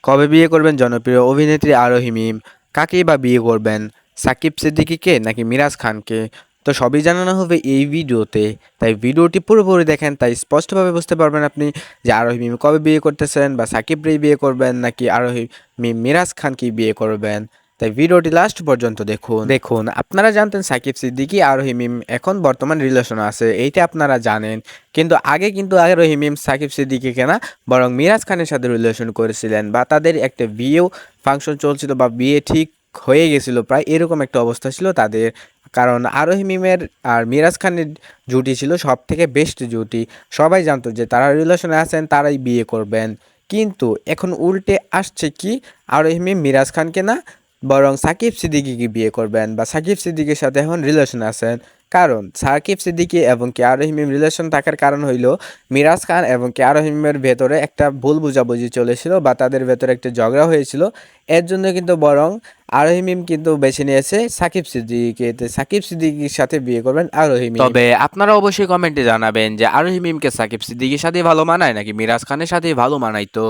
কবে বিয়ে করবেন জনপ্রিয় অভিনেত্রী আরোহী মিম? কাকেই বা বিয়ে করবেন, সাকিব সিদ্দিকীকে নাকি মিরাজ খানকে? তো সবই জানানো হবে এই ভিডিওতে, তাই ভিডিওটি পুরোপুরি দেখেন, তাই স্পষ্টভাবে বুঝতে পারবেন আপনি যে আরোহী মিম কবে বিয়ে করতেছেন, বা সাকিবরেই বিয়ে করবেন নাকি আরোহী মিম মিরাজ খানকেই বিয়ে করবেন। তাই ভিডিওটি লাস্ট পর্যন্ত দেখুন। দেখুন, আপনারা জানতেন সাকিব সিদ্দিকী আর রহিম এখন বর্তমান রিলেশনে আছে, এইটা আপনারা জানেন। কিন্তু আগে কিন্তু রহিম সাকিব সিদ্দিকীকে না, বরং মিরাজ খানের সাথে রিলেশন করেছিলেন, বা তাদের একটা বিয়েও ফাংশন চলছিল, বা বিয়ে ঠিক হয়ে গেছিল প্রায়, এরকম একটা অবস্থা ছিল তাদের। কারণ আরোহী মিমের আর মিরাজ খানের জুটি ছিল সব থেকে বেস্ট জুটি। সবাই জানতো যে তারা রিলেশনে আছেন, তারাই বিয়ে করবেন। কিন্তু এখন উল্টে আসছে কি, আরোহী মিম মিরাজ খানকে না, বরং সাকিব সিদ্দিকীকে বিয়ে করবেন, বা সাকিব সিদ্দিকীর সাথে এখন রিলেশন আছেন। কারণ সাকিব সিদ্দিকী এবং কেয়া রহিমের রিলেশন থাকার কারণ হইল মিরাজ খান এবং কেয়া রহিমের ভেতরে একটা ভুল বুঝাবুঝি চলেছিল, বা তাদের ভেতরে একটা ঝগড়া হয়েছিল। এর জন্য কিন্তু বরং আরহিম কিন্তু বেছে নিয়েছে সাকিব সিদ্দিকীকে, সাকিব সিদ্দিকীর সাথে বিয়ে করবেন আরহিম। তবে আপনারা অবশ্যই কমেন্টে জানাবেন যে আরোহী মিমকে সাকিব সিদ্দিকীর সাথে ভালো মানায় নাকি মিরাজ খানের সাথে ভালো মানায়। তো